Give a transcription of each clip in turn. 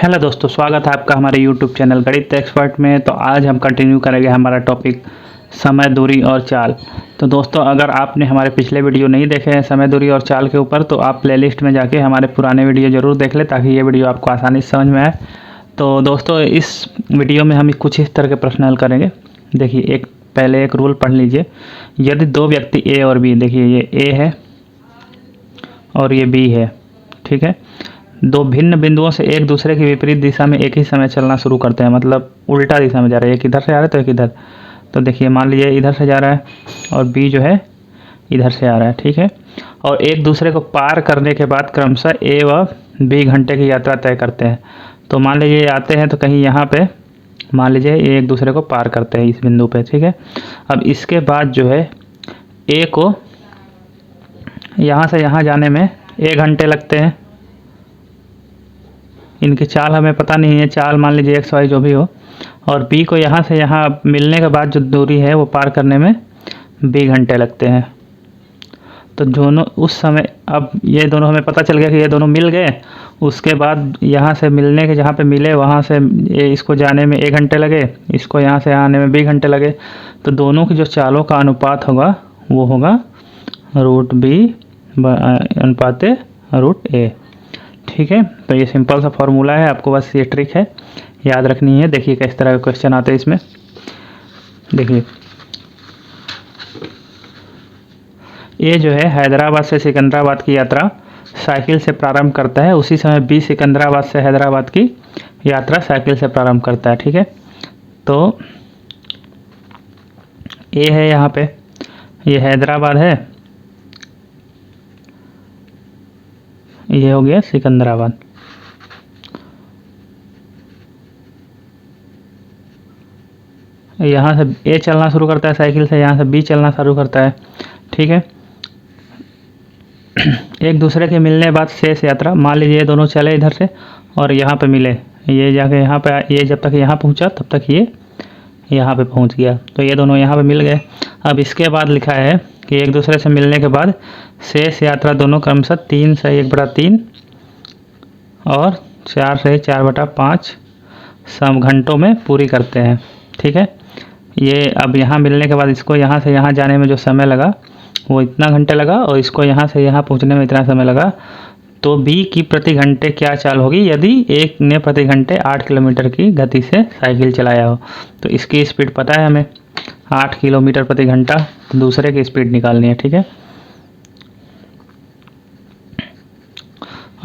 Hello दोस्तों, स्वागत है आपका हमारे यूट्यूब चैनल गणित एक्सपर्ट में। तो आज हम कंटिन्यू करेंगे हमारा टॉपिक समय, दूरी और चाल। तो दोस्तों, अगर आपने हमारे पिछले वीडियो नहीं देखे हैं समय, दूरी और चाल के ऊपर, तो आप प्लेलिस्ट में जाके हमारे पुराने वीडियो ज़रूर देख लें ताकि ये वीडियो आपको आसानी से समझ में आए। तो दोस्तों, इस वीडियो में हम कुछ इस तरह के प्रश्न हल करेंगे। देखिए, पहले एक रूल पढ़ लीजिए। यदि दो व्यक्ति ए और बी, देखिए ये ए है और ये बी है, ठीक है। दो भिन्न बिंदुओं से एक दूसरे की विपरीत दिशा में एक ही समय चलना शुरू करते हैं, मतलब उल्टा दिशा में जा रहे हैं। एक इधर से आ रहा है तो एक इधर। तो देखिए, मान लीजिए इधर से जा रहा है और बी जो है इधर से आ रहा है, ठीक है। और एक दूसरे को पार करने के बाद क्रमशः ए व बी घंटे की यात्रा तय करते हैं। तो मान लीजिए आते हैं तो कहीं यहाँ पे मान लीजिए ये एक दूसरे को पार करते हैं इस बिंदु पे, ठीक है। अब इसके बाद जो है ए को यहाँ से यहाँ जाने में 1 घंटे लगते हैं। इनकी चाल हमें पता नहीं है, चाल मान लीजिए एक्स वाई जो भी हो। और बी को यहाँ से यहाँ मिलने के बाद जो दूरी है वो पार करने में 20 घंटे लगते हैं। तो दोनों उस समय, अब ये दोनों हमें पता चल गया कि ये दोनों मिल गए। उसके बाद यहाँ से मिलने के, जहाँ पे मिले वहाँ से इसको जाने में 1 घंटे लगे, इसको यहाँ से आने में 20 घंटे लगे। तो दोनों की जो चालों का अनुपात होगा वो होगा √b अनुपात √a, ठीक है। तो ये सिंपल सा फॉर्मूला है, आपको बस ये ट्रिक है याद रखनी है। देखिए किस तरह के क्वेश्चन आते हैं इसमें। देखिए, ये जो है हैदराबाद से सिकंदराबाद की यात्रा साइकिल से प्रारंभ करता है। उसी समय बी सिकंदराबाद से हैदराबाद की यात्रा साइकिल से प्रारंभ करता है, ठीक है। तो ए है यहाँ पे, ये हैदराबाद है, ये हो गया सिकंदराबाद। यहाँ से ए चलना शुरू करता है साइकिल से, यहाँ से बी चलना शुरू करता है, ठीक है। एक दूसरे के मिलने के बाद शेष यात्रा, मान लीजिए ये दोनों चले इधर से और यहाँ पे मिले, ये जाके यहाँ पे, ये जब तक यहाँ पहुँचा तब तक ये यहाँ पे पहुँच गया। तो ये दोनों यहाँ पे मिल गए। अब इसके बाद लिखा है कि एक दूसरे से मिलने के बाद शेष यात्रा दोनों क्रमशः 3 से 1/3 और 4 से 4/5 सम घंटों में पूरी करते हैं, ठीक है। ये अब यहाँ मिलने के बाद इसको यहाँ से यहाँ जाने में जो समय लगा वो इतना घंटे लगा और इसको यहाँ से यहाँ पहुँचने में इतना समय लगा। तो बी की प्रति घंटे क्या चाल होगी यदि एक ने प्रति घंटे 8 किलोमीटर की गति से साइकिल चलाया हो। तो इसकी स्पीड पता है हमें 8 किलोमीटर प्रति घंटा, तो दूसरे की स्पीड निकालनी है, ठीक है।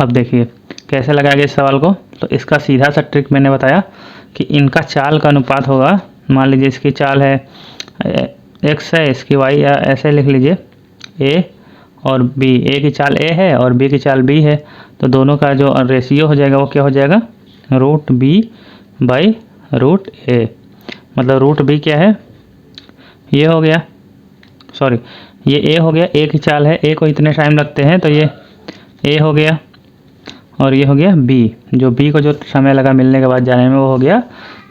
अब देखिए कैसे लगाएंगे इस सवाल को। तो इसका सीधा सा ट्रिक मैंने बताया कि इनका चाल का अनुपात होगा, मान लीजिए इसकी चाल है x है, इसकी y, या ऐसे लिख लीजिए a और b। a की चाल a है और b की चाल b है, तो दोनों का जो रेशियो हो जाएगा वो क्या हो जाएगा √b/√a। मतलब √b क्या है, ये हो गया, सॉरी ये a हो गया, a की चाल है, a को इतने टाइम लगते हैं तो ये a हो गया और ये हो गया b। जो b को जो समय लगा मिलने के बाद जाने में वो हो गया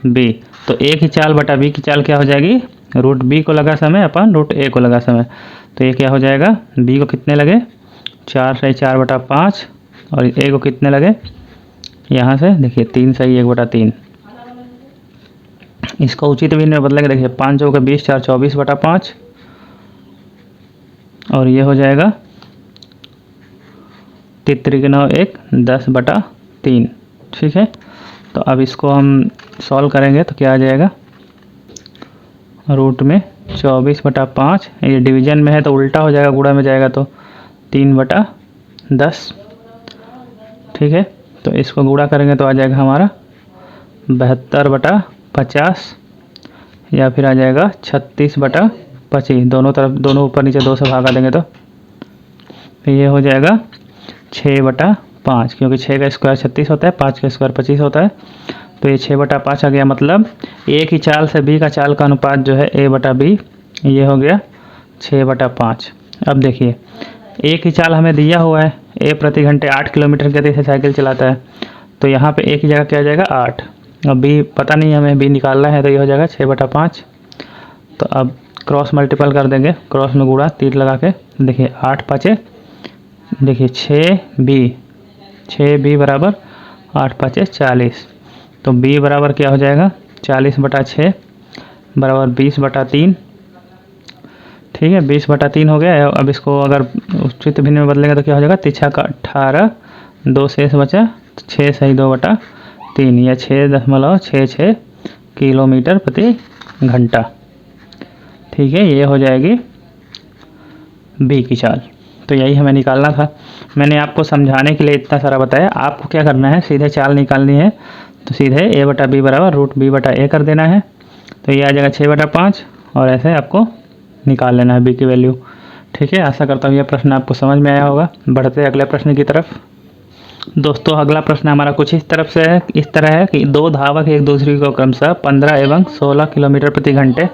b। तो a की चाल बटा b की चाल क्या हो जाएगी, √b को लगा समय अपन √a को लगा समय। तो ये क्या हो जाएगा, b को कितने लगे 4 से 4/5 और a को कितने लगे यहाँ से देखिए 3 से 1/3। इसको उचित भी में बदलेंगे, देखिए 5 चौके 20, 4 24/5 और ये हो जाएगा 3 9 1 10/3, ठीक है। तो अब इसको हम सॉल्व करेंगे तो क्या आ जाएगा, रूट में 24/5, ये डिवीजन में है तो उल्टा हो जाएगा, गुणा में जाएगा तो 3/10, ठीक है। तो इसको गुणा करेंगे तो आ जाएगा हमारा 72/50 या फिर आ जाएगा 36/25। दोनों तरफ, दोनों ऊपर नीचे 2 से भागा देंगे तो ये हो जाएगा 6/5, क्योंकि 6 का स्क्वायर 36 होता है, 5 का स्क्वायर 25 होता है। तो ये 6/5 आ गया। मतलब a की चाल से b का चाल का अनुपात जो है a/b, ये हो गया 6/5। अब देखिए a की चाल हमें दिया हुआ है, a प्रति घंटे 8 किलोमीटर गति से साइकिल चलाता है। तो यहाँ पे a की जगह क्या आ जाएगा 8, अब b पता नहीं हमें, b निकालना है, तो ये हो जाएगा 6/5। तो अब क्रॉस मल्टीपल कर देंगे, क्रॉस में गुणा तीर लगा के, देखिए 8 5, देखिए 6b बराबर 8 5 40। तो b बराबर क्या हो जाएगा 40/6 बराबर 20/3। ठीक है, 20/3 हो गया। अब इसको अगर उचित भिन्न में बदलेंगे तो क्या हो जाएगा, तिछा का 18, 2 शेष बचा, 6 सही 2/3 या 6.66 किलोमीटर प्रति घंटा। ठीक है, ये हो जाएगी बी की चाल। तो यही हमें निकालना था। मैंने आपको समझाने के लिए इतना सारा बताया। आपको क्या करना है, सीधे चाल निकालनी है तो सीधे a/b बराबर √b/a कर देना है। तो ये आ जाएगा 6/5 और ऐसे आपको निकाल लेना है b की वैल्यू। ठीक है, आशा करता हूँ यह प्रश्न आपको समझ में आया होगा। बढ़ते अगले प्रश्न की तरफ। दोस्तों, अगला प्रश्न हमारा कुछ इस तरह है कि दो धावक एक दूसरे को क्रमशः 15 एवं 16 किलोमीटर प्रति घंटे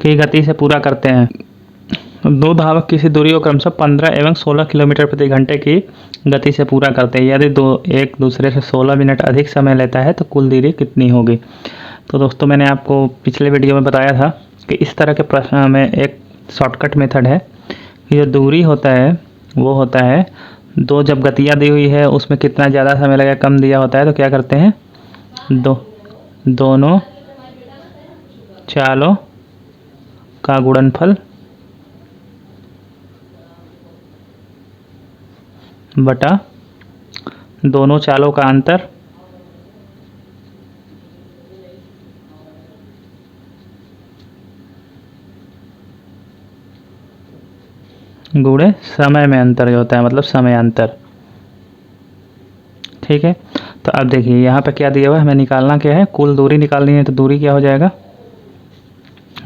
की गति से पूरा करते हैं। दो धावक किसी दूरी को क्रमशः 15 एवं 16 किलोमीटर प्रति घंटे की गति से पूरा करते हैं। यदि एक दूसरे से 16 मिनट अधिक समय लेता है तो कुल दूरी कितनी होगी। तो दोस्तों, मैंने आपको पिछले वीडियो में बताया था कि इस तरह के प्रश्न में एक शॉर्टकट मेथड है कि जो दूरी होता है वो होता है दो, जब गतियाँ दी हुई है उसमें कितना ज़्यादा समय लगेगा कम दिया होता है तो क्या करते हैं, दोनों चालों का गुणनफल बटा दोनों चालों का अंतर गुणे समय में अंतर जो होता है, मतलब समय अंतर। ठीक है, तो अब देखिए यहाँ पे क्या दिया हुआ है, हमें निकालना क्या है, कुल दूरी निकालनी है। तो दूरी क्या हो जाएगा,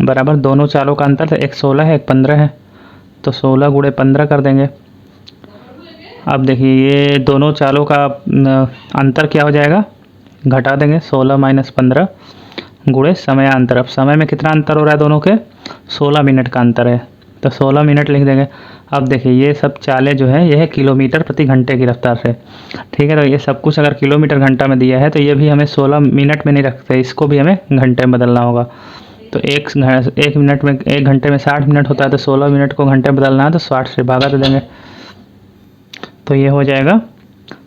बराबर दोनों चालों का अंतर, तो एक 16 है एक 15 है, तो 16 गुणे 15 कर देंगे। अब देखिए ये दोनों चालों का अंतर क्या हो जाएगा, घटा देंगे, 16 - 15 गुणे समय अंतर। अब समय में कितना अंतर हो रहा है दोनों के, 16 मिनट का अंतर है, तो 16 मिनट लिख देंगे। अब देखिए ये सब चालें जो है यह है किलोमीटर प्रति घंटे की रफ्तार से। ठीक है, तो ये सब कुछ अगर किलोमीटर घंटा में दिया है तो ये भी हमें 16 मिनट में नहीं रखते, इसको भी हमें घंटे में बदलना होगा। तो एक मिनट में, एक घंटे में 60 मिनट होता है, तो 16 मिनट को घंटे में बदलना है तो 60 से भागा दे देंगे। तो ये हो जाएगा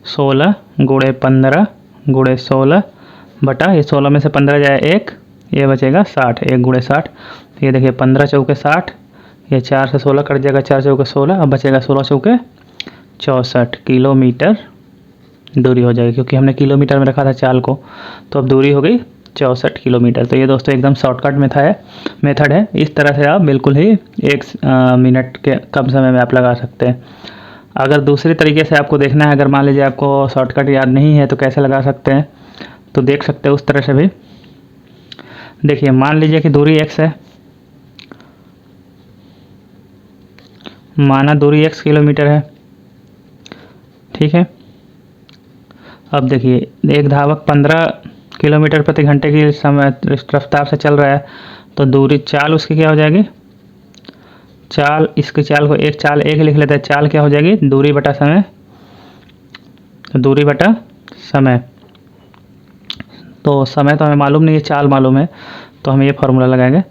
16 गुणे 15 गुणे 16 बटा, ये 16 में से 15 जाए 1, ये बचेगा 60, 1 गुणे 60। तो ये देखिए 15 चौके 60, ये 4 से 16 कट जाएगा, 4 चौके 16, अब बचेगा 16 चौके 64 किलोमीटर दूरी हो जाएगी, क्योंकि हमने किलोमीटर में रखा था चाल को। तो अब दूरी हो गई 64 किलोमीटर। तो ये दोस्तों एकदम शॉर्टकट मेथड है। इस तरह से आप बिल्कुल ही 1 मिनट के कम समय में आप लगा सकते हैं। अगर दूसरे तरीके से आपको देखना है, अगर मान लीजिए आपको शॉर्टकट याद नहीं है तो कैसे लगा सकते हैं, तो देख सकते हैं उस तरह से भी। देखिए मान लीजिए कि दूरी x है, माना दूरी x किलोमीटर है। ठीक है, अब देखिए एक धावक 15 किलोमीटर प्रति घंटे की समय रफ्तार से चल रहा है, तो दूरी चाल उसकी क्या हो जाएगी, चाल, इसकी चाल को एक चाल एक लिख लेते हैं, चाल क्या हो जाएगी, दूरी बटा समय। तो दूरी बटा समय, तो समय तो हमें मालूम नहीं है, चाल मालूम है, तो हम ये फार्मूला लगाएंगे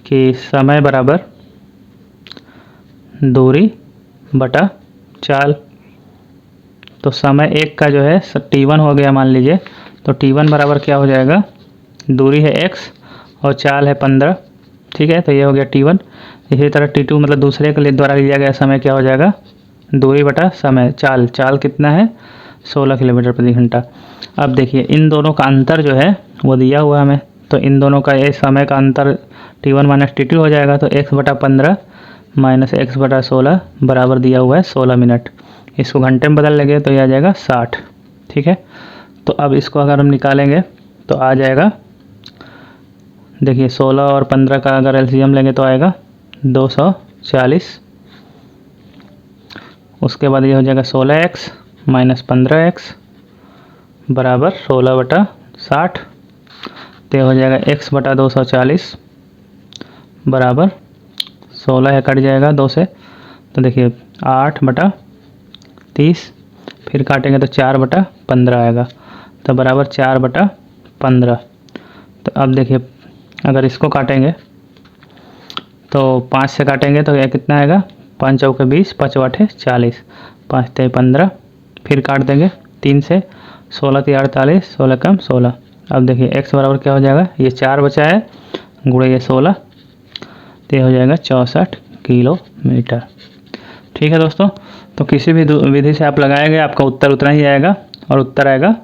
कि समय बराबर दूरी बटा चाल। तो समय एक का जो है t1 हो गया मान लीजिए, तो t1 बराबर क्या हो जाएगा, दूरी है x और चाल है 15। ठीक है, तो ये हो गया t1। इसी तरह t2 मतलब दूसरे के द्वारा लिया गया समय क्या हो जाएगा, दूरी बटा समय, चाल कितना है 16 किलोमीटर प्रति घंटा। अब देखिए इन दोनों का अंतर जो है वो दिया हुआ हमें, तो इन दोनों का ये समय का अंतर t1 - t2 हो जाएगा। तो x/15 - x/16 बराबर दिया हुआ है 16 मिनट। इसको घंटे में बदल लेंगे तो ये आ जाएगा 60। ठीक है, तो अब इसको अगर हम निकालेंगे तो आ जाएगा, देखिए 16 और 15 का अगर एलसीएम लेंगे तो आएगा 240। उसके बाद ये हो जाएगा 16x - 15x बराबर 16/60। तो हो जाएगा x/240 बराबर 16 है, कट जाएगा 2 से, तो देखिए 8/30, फिर काटेंगे तो 4/15 आएगा, तो बराबर 4/15। तो अब देखिए अगर इसको काटेंगे तो 5 से काटेंगे तो यह कितना आएगा, 5 चौके 20, 5 8 40, 5 3 15, फिर काट देंगे 3 से, 16 3 48, 16 कम 16। अब देखिए x बराबर क्या हो जाएगा, ये 4 बचा है गुणे ये 16, तो ये हो जाएगा 64 किलोमीटर। ठीक है दोस्तों, तो किसी भी विधि से आप लगाएंगे आपका उत्तर उतना ही आएगा, और उत्तर आएगा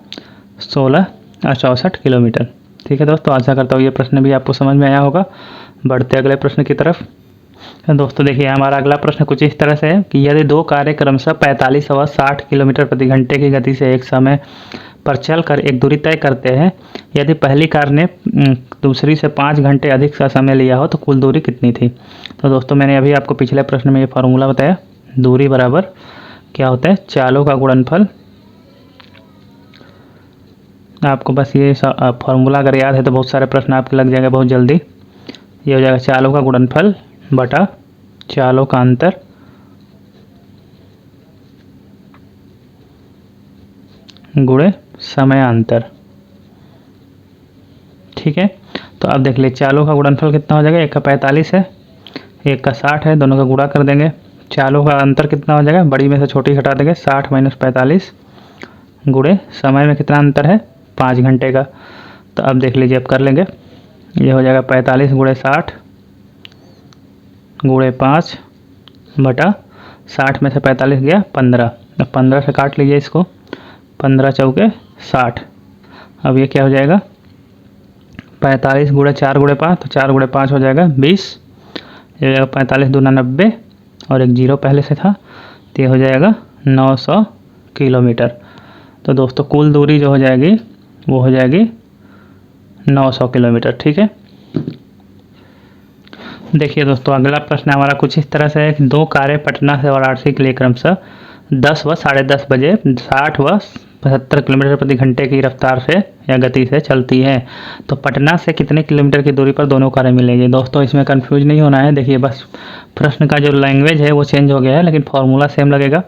16 और 64 किलोमीटर। ठीक है दोस्तों, आशा करता हूँ ये प्रश्न भी आपको समझ में आया होगा। बढ़ते अगले प्रश्न की तरफ। तो दोस्तों देखिए, हमारा अगला प्रश्न कुछ इस तरह से है कि यदि दो कारें क्रमशः 45 व 60 किलोमीटर प्रति घंटे की गति से एक समय पर चलकर एक दूरी तय करते हैं, यदि पहली कार ने दूसरी से 5 घंटे अधिक का समय लिया हो तो कुल दूरी कितनी थी। तो दोस्तों मैंने अभी आपको पिछले प्रश्न में ये फार्मूला बताया, दूरी बराबर क्या होता है, चालों का गुणनफल। आपको बस ये फार्मूला अगर याद है तो बहुत सारे प्रश्न आपके लग जाएंगे बहुत जल्दी। ये हो जाएगा चालों का गुणनफल बटा चालों का अंतर गुणे समयांतर। ठीक है, तो अब देख ले चालों का गुणनफल कितना हो जाएगा, एक का 45 है, एक का 60 है, दोनों का गुणा कर देंगे। चालों का अंतर कितना हो जाएगा, बड़ी में से छोटी घटा देंगे, 60 माइनस 45 गुणे समय में कितना अंतर है, 5 घंटे का। तो अब देख लीजिए, अब कर लेंगे, ये हो जाएगा 45 गुणे 60 गुणे 5 बटा 60 में से 45 गया 15, अब 15 से काट लीजिए इसको, 15 चौके 60। अब ये क्या हो जाएगा, 45 गुणे 4 गुणे 5, तो 4 गुणे 5 हो जाएगा 20, ये हो जाएगा 45 दूना 90 और एक जीरो पहले से था, तो ये हो जाएगा 900 किलोमीटर। तो दोस्तों कुल दूरी जो हो जाएगी वो हो जाएगी 900 किलोमीटर। ठीक है, देखिए दोस्तों अगला प्रश्न हमारा कुछ इस तरह से है कि दो कारें पटना से वाराणसी के लिए क्रमशः 10 व 10:30 बजे 60 व 75 किलोमीटर प्रति घंटे की रफ्तार से या गति से चलती है, तो पटना से कितने किलोमीटर की दूरी पर दोनों कारें मिलेंगी। दोस्तों इसमें कंफ्यूज नहीं होना है, देखिए बस प्रश्न का जो लैंग्वेज है वो चेंज हो गया है, लेकिन फॉर्मूला सेम लगेगा।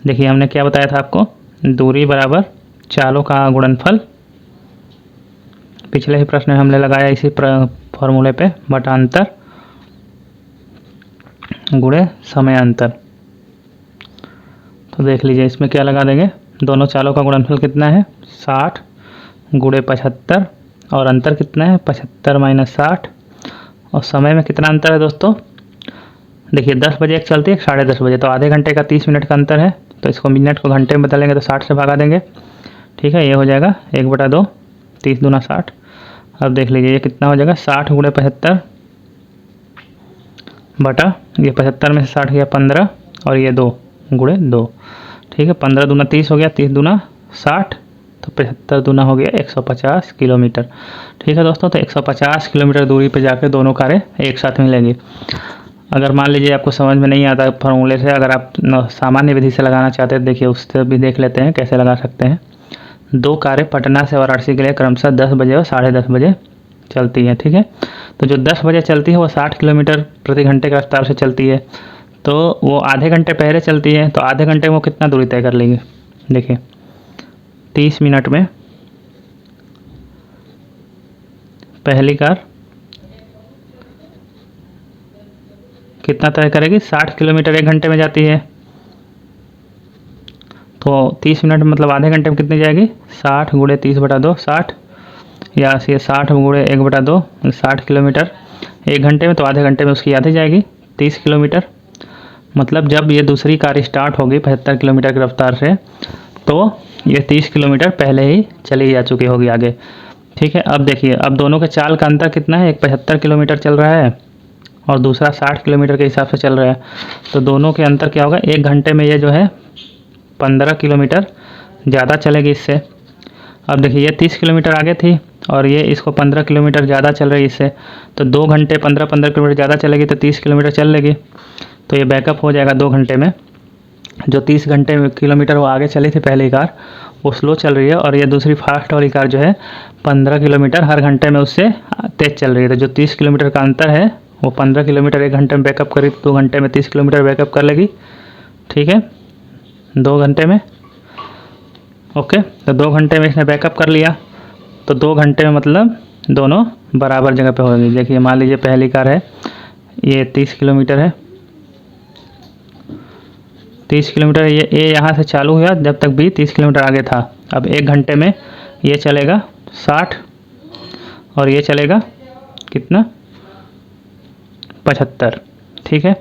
देखिए हमने क्या बताया था आपको, दूरी बराबर चालों का गुणनफल, पिछले ही प्रश्न में हमने लगाया इसी फॉर्मूले पे, बटा अंतर गुणे समयांतर। तो देख लीजिए इसमें क्या लगा देंगे, दोनों चालों का गुणनफल कितना है 60 गुणे 75 और अंतर कितना है 75 माइनस 60, और समय में कितना अंतर है दोस्तों, देखिए 10 बजे एक चलती है, 10:30 बजे, तो आधे घंटे का 30 मिनट का अंतर है, तो इसको मिनट को घंटे में बदलेंगे तो 60 से भागा देंगे। ठीक है, ये हो जाएगा 1/2, 30 दूना 60। अब देख लीजिए ये कितना हो जाएगा, 60 गुणे 75 बटा ये 75 में से 60 गया 15 और ये 2 गुणे 2। ठीक है, 15 दूना 30 हो गया, 30 दूना 60, तो 75 दूना हो गया 150 किलोमीटर। ठीक है दोस्तों, तो 150 किलोमीटर दूरी पे जाकर दोनों कारें एक साथ मिलेंगी। अगर मान लीजिए आपको समझ में नहीं आता फार्मूले से, अगर आप सामान्य विधि से लगाना चाहते हैं, देखिए उससे भी देख लेते हैं कैसे लगा सकते हैं। दो कारें पटना से वाराणसी के लिए क्रमशः 10 बजे और 10:30 बजे चलती है। ठीक है, तो जो 10 बजे चलती है वो 60 किलोमीटर प्रति घंटे की रफ्तार से चलती है, तो वो आधे घंटे पहले चलती है, तो आधे घंटे में वो कितना दूरी तय कर लेंगे, देखिए 30 मिनट में पहली कार कितना तय करेगी, 60 किलोमीटर 1 घंटे में जाती है, तो 30 मिनट मतलब आधे घंटे में कितनी जाएगी, 60 गुणे 30/2 60, या ये 60 गुणे 1/2 60 किलोमीटर 1 घंटे में, तो आधे घंटे में उसकी आधी जाएगी 30 किलोमीटर। मतलब जब ये दूसरी कार स्टार्ट होगी 75 किलोमीटर की रफ्तार से, तो ये 30 किलोमीटर पहले ही चली जा चुकी होगी आगे। ठीक है, अब देखिए अब दोनों के चाल का अंतर कितना है, एक 75 किलोमीटर चल रहा है और दूसरा 60 किलोमीटर के हिसाब से चल रहा है, तो दोनों के अंतर क्या होगा, 1 घंटे में ये जो है 15 किलोमीटर ज़्यादा चलेगी इससे। अब देखिए ये 30 किलोमीटर आगे थी और ये इसको 15 किलोमीटर ज़्यादा चल रही है इससे, तो 2 घंटे 15 किलोमीटर ज़्यादा चलेगी तो 30 किलोमीटर चल लेगी, तो ये बैकअप हो जाएगा 2 घंटे में। जो 30 किलोमीटर वो आगे चली थी पहली कार, वो स्लो चल रही है, और ये दूसरी फास्ट वाली कार जो है 15 किलोमीटर हर घंटे में उससे तेज़ चल रही है। तो जो 30 किलोमीटर का अंतर है वो 15 किलोमीटर 1 घंटे में बैकअप करी, 2 घंटे में 30 किलोमीटर बैकअप कर लेगी। ठीक है, 2 घंटे में, ओके, तो 2 घंटे में इसने बैकअप कर लिया, तो 2 घंटे में मतलब दोनों बराबर जगह पे होगी। देखिए मान लीजिए पहली कार है ये 30 किलोमीटर है 30 किलोमीटर ये यहाँ से चालू हुआ जब तक भी 30 किलोमीटर आगे था। अब 1 घंटे में ये चलेगा 60 और ये चलेगा कितना 75, ठीक है।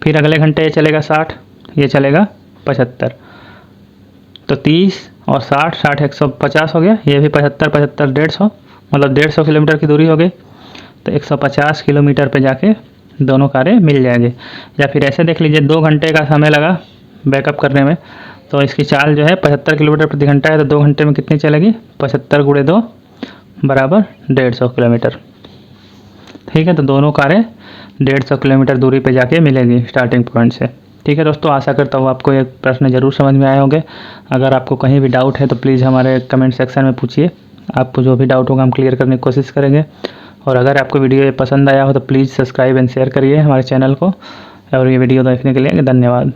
फिर अगले घंटे ये चलेगा 60, ये चलेगा 75। तो 30 और 60, 60 150 हो गया, ये भी 75 75 150, मतलब 150 किलोमीटर की दूरी हो गई। तो 150 किलोमीटर पे जाके दोनों कारें मिल जाएंगे। या फिर ऐसे देख लीजिए 2 घंटे का समय लगा बैकअप करने में, तो इसकी चाल जो है 75 किलोमीटर प्रति घंटा है, तो 2 घंटे में कितनी चलेगी 75 × 2 बराबर 150 किलोमीटर, ठीक है। तो दोनों कारें 150 किलोमीटर दूरी पे जाके मिलेगी स्टार्टिंग पॉइंट से, ठीक है दोस्तों। आशा करता हूँ आपको ये प्रश्न ज़रूर समझ में आए होंगे। अगर आपको कहीं भी डाउट है तो प्लीज़ हमारे कमेंट सेक्शन में पूछिए, आपको जो भी डाउट होगा हम क्लियर करने की कोशिश करेंगे। और अगर आपको वीडियो ये पसंद आया हो तो प्लीज़ सब्सक्राइब एंड शेयर करिए हमारे चैनल को। और ये वीडियो देखने के लिए धन्यवाद।